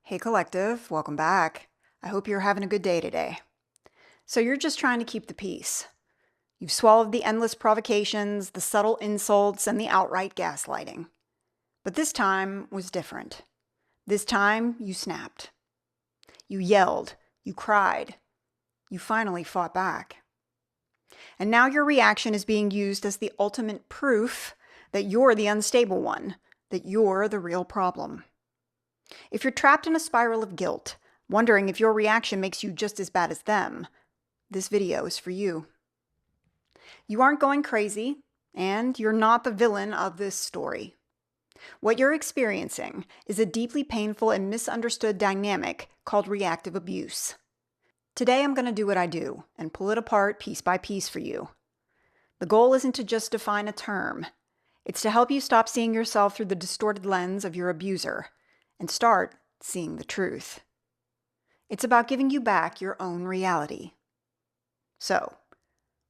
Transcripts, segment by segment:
Hey Collective, welcome back. I hope you're having a good day today. So you're just trying to keep the peace. You've swallowed the endless provocations, the subtle insults, and the outright gaslighting. But this time was different. This time you snapped. You yelled. You cried. You finally fought back. And now your reaction is being used as the ultimate proof that you're the unstable one, that you're the real problem. If you're trapped in a spiral of guilt, wondering if your reaction makes you just as bad as them, this video is for you. You aren't going crazy, and you're not the villain of this story. What you're experiencing is a deeply painful and misunderstood dynamic called reactive abuse. Today I'm going to do what I do and pull it apart piece by piece for you. The goal isn't to just define a term. It's to help you stop seeing yourself through the distorted lens of your abuser and start seeing the truth. It's about giving you back your own reality. So,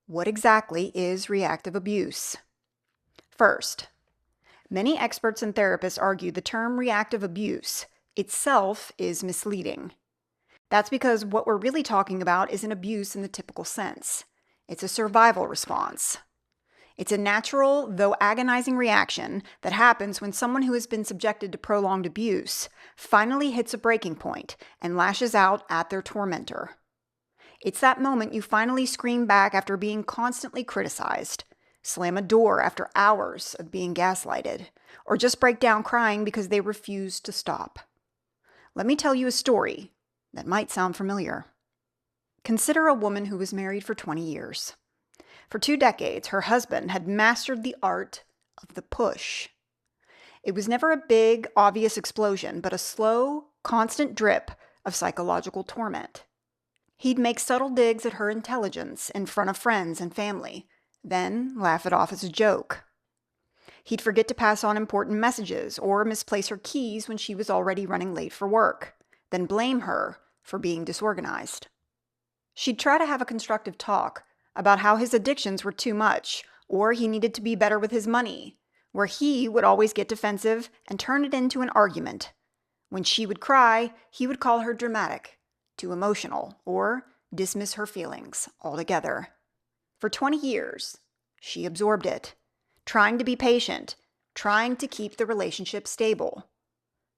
what exactly is reactive abuse? First, many experts and therapists argue the term reactive abuse itself is misleading. That's because what we're really talking about isn't abuse in the typical sense. It's a survival response. It's a natural, though agonizing reaction that happens when someone who has been subjected to prolonged abuse finally hits a breaking point and lashes out at their tormentor. It's that moment you finally scream back after being constantly criticized, slam a door after hours of being gaslighted, or just break down crying because they refuse to stop. Let me tell you a story that might sound familiar. Consider a woman who was married for 20 years. For 2 decades, her husband had mastered the art of the push. It was never a big, obvious explosion, but a slow, constant drip of psychological torment. He'd make subtle digs at her intelligence in front of friends and family, then laugh it off as a joke. He'd forget to pass on important messages or misplace her keys when she was already running late for work, then blame her for being disorganized. She'd try to have a constructive talk about how his addictions were too much, or he needed to be better with his money, where he would always get defensive and turn it into an argument. When she would cry, he would call her dramatic, too emotional, or dismiss her feelings altogether. For 20 years, she absorbed it, trying to be patient, trying to keep the relationship stable.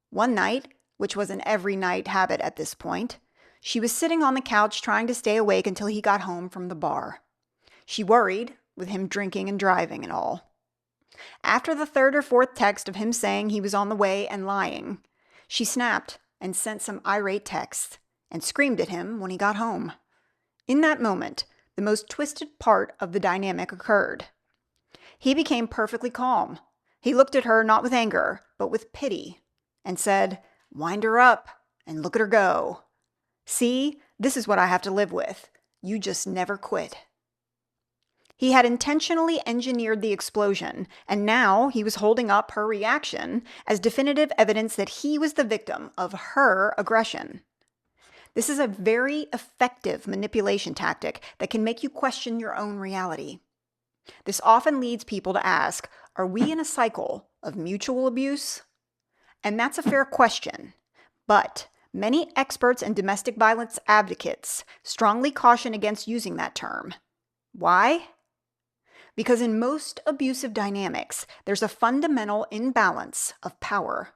One night, which was an every night habit at this point, she was sitting on the couch trying to stay awake until he got home from the bar. She worried, with him drinking and driving and all. After the 3rd or 4th text of him saying he was on the way and lying, she snapped and sent some irate texts and screamed at him when he got home. In that moment, the most twisted part of the dynamic occurred. He became perfectly calm. He looked at her not with anger, but with pity, and said, "Wind her up and look at her go. See, this is what I have to live with. You just never quit." He had intentionally engineered the explosion, and now he was holding up her reaction as definitive evidence that he was the victim of her aggression. This is a very effective manipulation tactic that can make you question your own reality. This often leads people to ask, are we in a cycle of mutual abuse? And that's a fair question, but many experts and domestic violence advocates strongly caution against using that term. Why? Because in most abusive dynamics, there's a fundamental imbalance of power.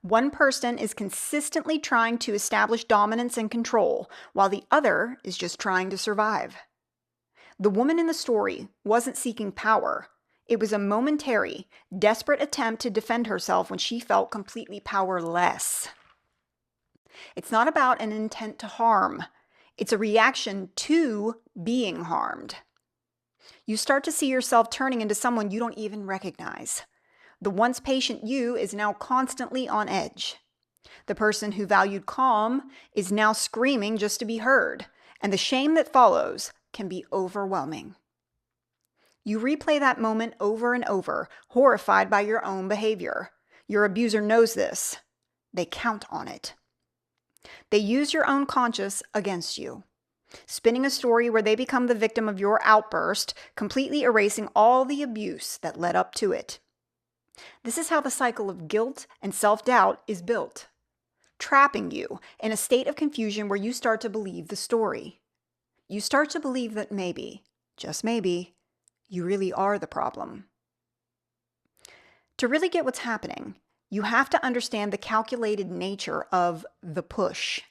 One person is consistently trying to establish dominance and control, while the other is just trying to survive. The woman in the story wasn't seeking power. It was a momentary, desperate attempt to defend herself when she felt completely powerless. It's not about an intent to harm. It's a reaction to being harmed. You start to see yourself turning into someone you don't even recognize. The once patient you is now constantly on edge. The person who valued calm is now screaming just to be heard, and the shame that follows can be overwhelming. You replay that moment over and over, horrified by your own behavior. Your abuser knows this. They count on it. They use your own conscience against you, spinning a story where they become the victim of your outburst, completely erasing all the abuse that led up to it. This is how the cycle of guilt and self-doubt is built. trapping you in a state of confusion where you start to believe the story. You start to believe that maybe, just maybe, you really are the problem. To really get what's happening, you have to understand the calculated nature of the push.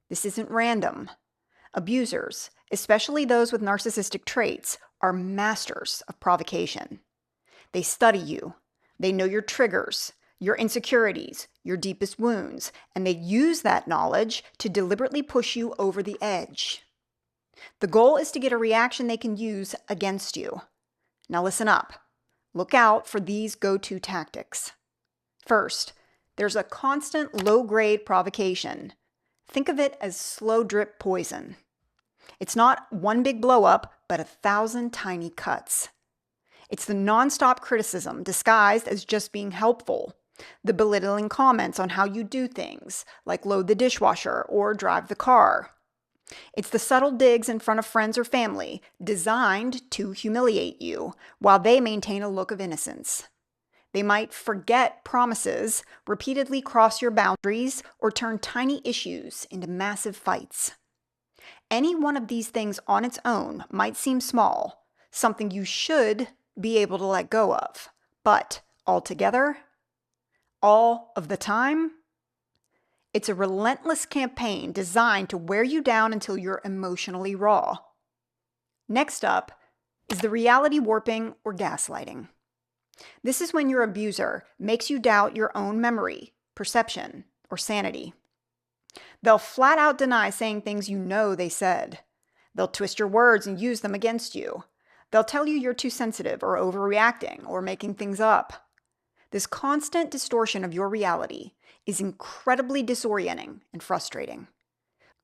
This isn't random. Abusers, especially those with narcissistic traits, are masters of provocation. They study you. They know your triggers, your insecurities, your deepest wounds, and they use that knowledge to deliberately push you over the edge. The goal is to get a reaction they can use against you. Now listen up. Look out for these go-to tactics. First, there's a constant low-grade provocation. Think of it as slow drip poison. It's not one big blow-up, but 1,000 tiny cuts. It's the nonstop criticism disguised as just being helpful. The belittling comments on how you do things, like load the dishwasher or drive the car. It's the subtle digs in front of friends or family designed to humiliate you while they maintain a look of innocence. They might forget promises, repeatedly cross your boundaries, or turn tiny issues into massive fights. Any one of these things on its own might seem small, something you should be able to let go of, but altogether, all of the time, it's a relentless campaign designed to wear you down until you're emotionally raw. Next up is the reality warping or gaslighting. This is when your abuser makes you doubt your own memory, perception, or sanity. They'll flat out deny saying things you know they said. They'll twist your words and use them against you. They'll tell you you're too sensitive or overreacting or making things up. This constant distortion of your reality is incredibly disorienting and frustrating.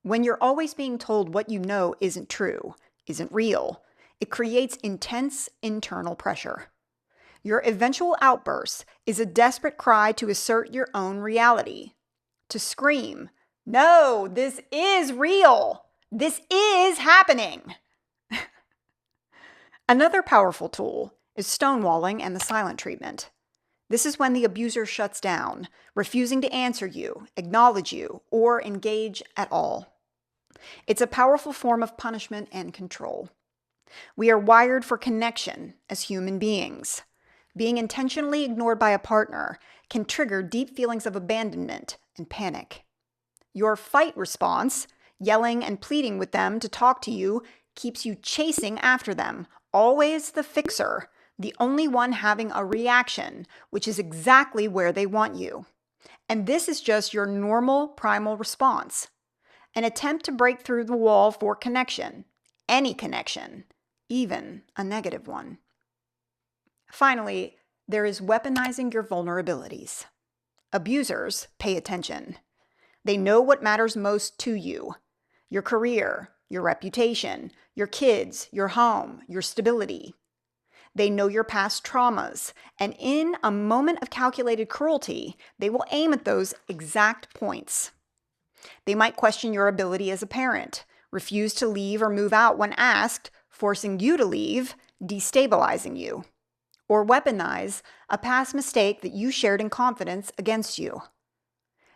When you're always being told what you know isn't true, isn't real, it creates intense internal pressure. Your eventual outburst is a desperate cry to assert your own reality, to scream, "No, this is real! This is happening!" Another powerful tool is stonewalling and the silent treatment. This is when the abuser shuts down, refusing to answer you, acknowledge you, or engage at all. It's a powerful form of punishment and control. We are wired for connection as human beings. Being intentionally ignored by a partner can trigger deep feelings of abandonment and panic. Your fight response, yelling and pleading with them to talk to you, keeps you chasing after them, always the fixer, the only one having a reaction, which is exactly where they want you. And this is just your normal primal response. An attempt to break through the wall for connection, any connection, even a negative one. Finally, there is weaponizing your vulnerabilities. Abusers pay attention. They know what matters most to you: your career, your reputation, your kids, your home, your stability. They know your past traumas, and in a moment of calculated cruelty, they will aim at those exact points. They might question your ability as a parent, refuse to leave or move out when asked, forcing you to leave, destabilizing you, or weaponize a past mistake that you shared in confidence against you.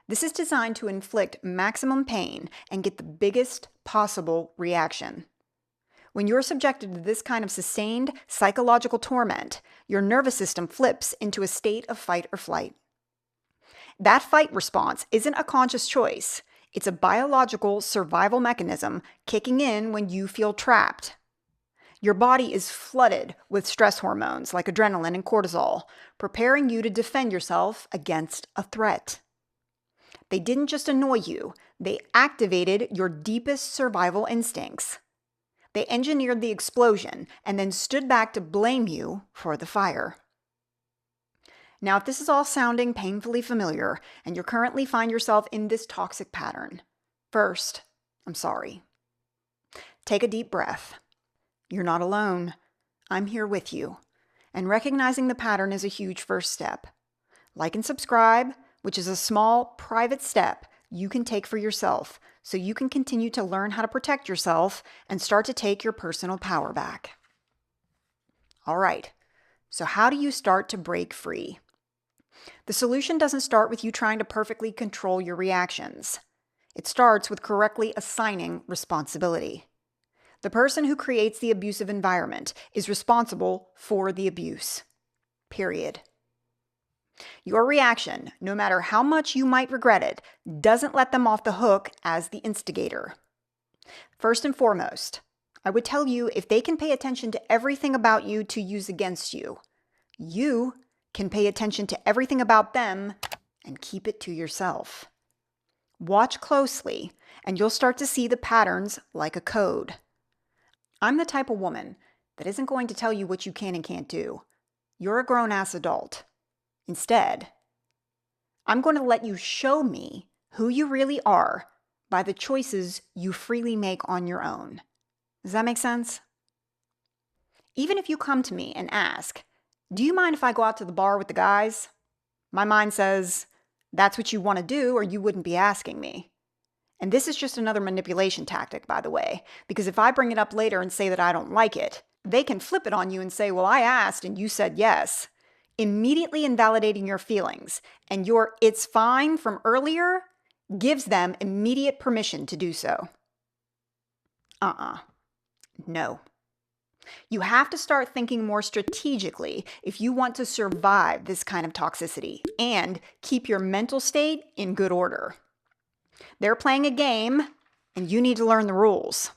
This is designed to inflict maximum pain and get the biggest possible reaction. When you're subjected to this kind of sustained psychological torment, your nervous system flips into a state of fight or flight. That fight response isn't a conscious choice. It's a biological survival mechanism kicking in when you feel trapped. Your body is flooded with stress hormones like adrenaline and cortisol, preparing you to defend yourself against a threat. They didn't just annoy you, they activated your deepest survival instincts. They engineered the explosion and then stood back to blame you for the fire. Now, if this is all sounding painfully familiar and you currently find yourself in this toxic pattern, first, I'm sorry. Take a deep breath. You're not alone. I'm here with you. And recognizing the pattern is a huge first step. Like and subscribe, which is a small, private step you can take for yourself so you can continue to learn how to protect yourself and start to take your personal power back. All right, so how do you start to break free? The solution doesn't start with you trying to perfectly control your reactions. It starts with correctly assigning responsibility. The person who creates the abusive environment is responsible for the abuse. Period. Your reaction, no matter how much you might regret it, doesn't let them off the hook as the instigator. First and foremost, I would tell you if they can pay attention to everything about you to use against you, you can pay attention to everything about them and keep it to yourself. Watch closely, and you'll start to see the patterns like a code. I'm the type of woman that isn't going to tell you what you can and can't do. You're a grown-ass adult. Instead, I'm going to let you show me who you really are by the choices you freely make on your own. Does that make sense? Even if you come to me and ask, "Do you mind if I go out to the bar with the guys?" My mind says, "That's what you want to do, or you wouldn't be asking me." And this is just another manipulation tactic, by the way, because if I bring it up later and say that I don't like it, they can flip it on you and say, "Well, I asked and you said yes," immediately invalidating your feelings, and your "it's fine" from earlier gives them immediate permission to do so. No. You have to start thinking more strategically if you want to survive this kind of toxicity and keep your mental state in good order. They're playing a game, and you need to learn the rules.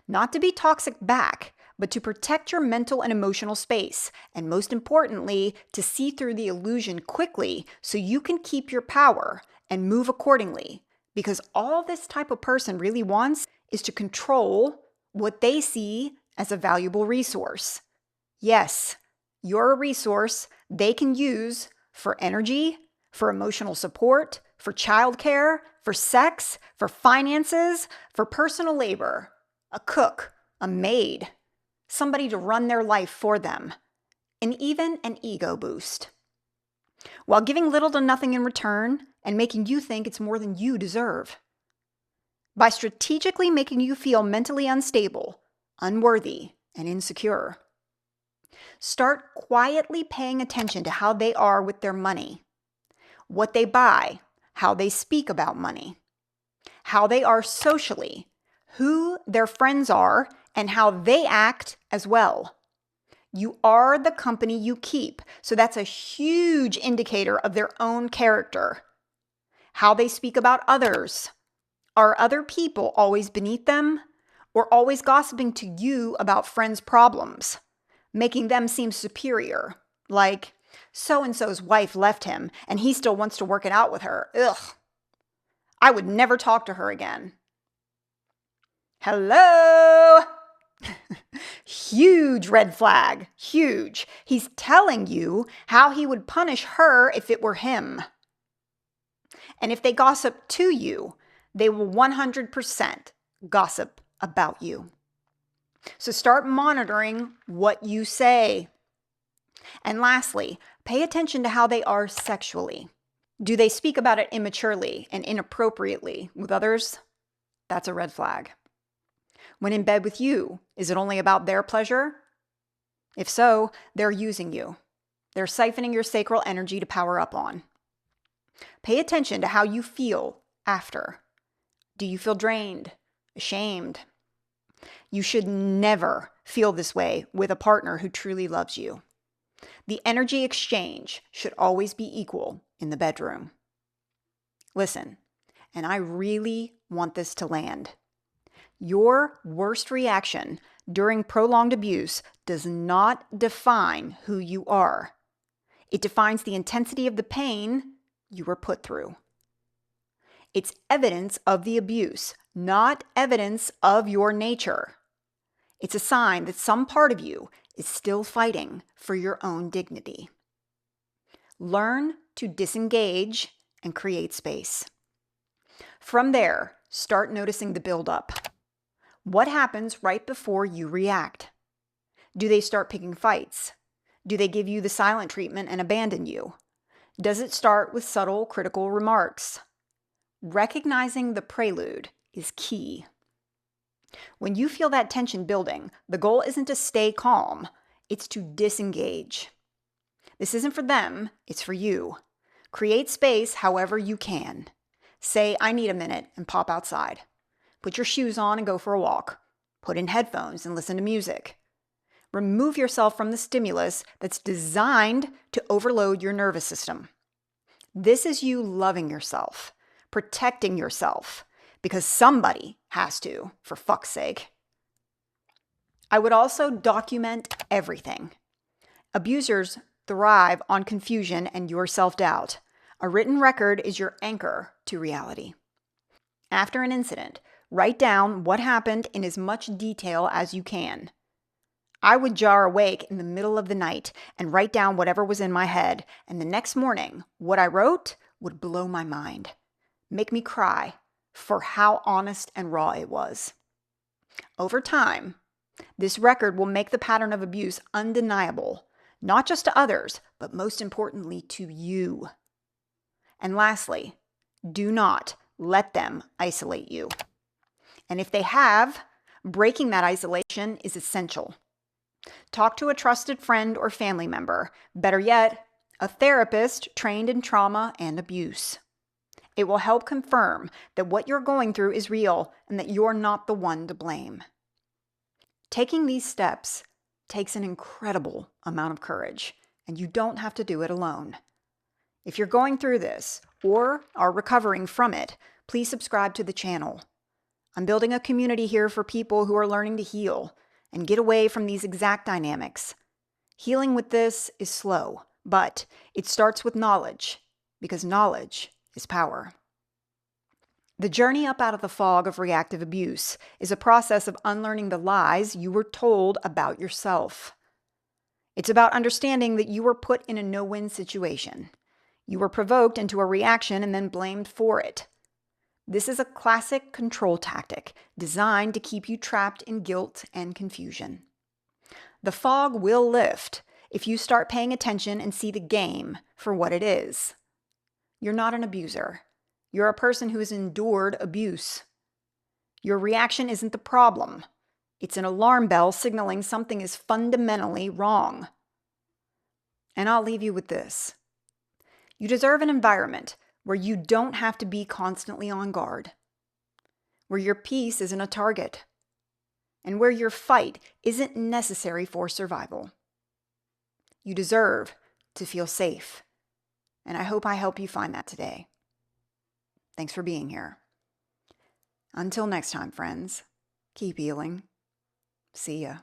Not to be toxic back, but to protect your mental and emotional space, and most importantly, to see through the illusion quickly so you can keep your power and move accordingly, because all this type of person really wants is to control what they see as a valuable resource. Yes, you're a resource they can use for energy, for emotional support, for childcare, for sex, for finances, for personal labor, a cook, a maid, somebody to run their life for them, and even an ego boost, while giving little to nothing in return and making you think it's more than you deserve. By strategically making you feel mentally unstable, unworthy, and insecure. Start quietly paying attention to how they are with their money, what they buy, how they speak about money, how they are socially, who their friends are, and how they act as well. You are the company you keep, so that's a huge indicator of their own character. How they speak about others. Are other people always beneath them, or always gossiping to you about friends' problems, making them seem superior, like, "So-and-so's wife left him, and he still wants to work it out with her. Ugh. I would never talk to her again." Hello? Huge red flag. Huge. He's telling you how he would punish her if it were him. And if they gossip to you, they will 100% gossip about you. So start monitoring what you say. And lastly, pay attention to how they are sexually. Do they speak about it immaturely and inappropriately with others? That's a red flag. When in bed with you, is it only about their pleasure? If so, they're using you. They're siphoning your sacral energy to power up on. Pay attention to how you feel after. Do you feel drained, ashamed? You should never feel this way with a partner who truly loves you. The energy exchange should always be equal in the bedroom. Listen, and I really want this to land. Your worst reaction during prolonged abuse does not define who you are. It defines the intensity of the pain you were put through. It's evidence of the abuse, not evidence of your nature. It's a sign that some part of you is still fighting for your own dignity. Learn to disengage and create space. From there, start noticing the buildup. What happens right before you react? Do they start picking fights? Do they give you the silent treatment and abandon you? Does it start with subtle, critical remarks? Recognizing the prelude is key. When you feel that tension building, the goal isn't to stay calm, it's to disengage. This isn't for them, it's for you. Create space however you can. Say, I need a minute, and pop outside. Put your shoes on and go for a walk. Put in headphones and listen to music. Remove yourself from the stimulus that's designed to overload your nervous system. This is you loving yourself, protecting yourself, because somebody has to, for fuck's sake. I would also document everything. Abusers thrive on confusion and your self-doubt. A written record is your anchor to reality. After an incident, write down what happened in as much detail as you can. I would jar awake in the middle of the night and write down whatever was in my head, and the next morning, what I wrote would blow my mind, make me cry for how honest and raw it was. Over time, this record will make the pattern of abuse undeniable, not just to others, but most importantly to you. And lastly, do not let them isolate you. And if they have, breaking that isolation is essential. Talk to a trusted friend or family member, better yet, a therapist trained in trauma and abuse. It will help confirm that what you're going through is real and that you're not the one to blame. Taking these steps takes an incredible amount of courage, and you don't have to do it alone. If you're going through this or are recovering from it, please subscribe to the channel. I'm building a community here for people who are learning to heal and get away from these exact dynamics. Healing with this is slow, but it starts with knowledge, because knowledge is power. The journey up out of the fog of reactive abuse is a process of unlearning the lies you were told about yourself. It's about understanding that you were put in a no-win situation. You were provoked into a reaction and then blamed for it. This is a classic control tactic designed to keep you trapped in guilt and confusion. The fog will lift if you start paying attention and see the game for what it is. You're not an abuser. You're a person who has endured abuse. Your reaction isn't the problem. It's an alarm bell signaling something is fundamentally wrong. And I'll leave you with this. You deserve an environment where you don't have to be constantly on guard, where your peace isn't a target, and where your fight isn't necessary for survival. You deserve to feel safe, and I hope I help you find that today. Thanks for being here. Until next time, friends, keep healing. See ya.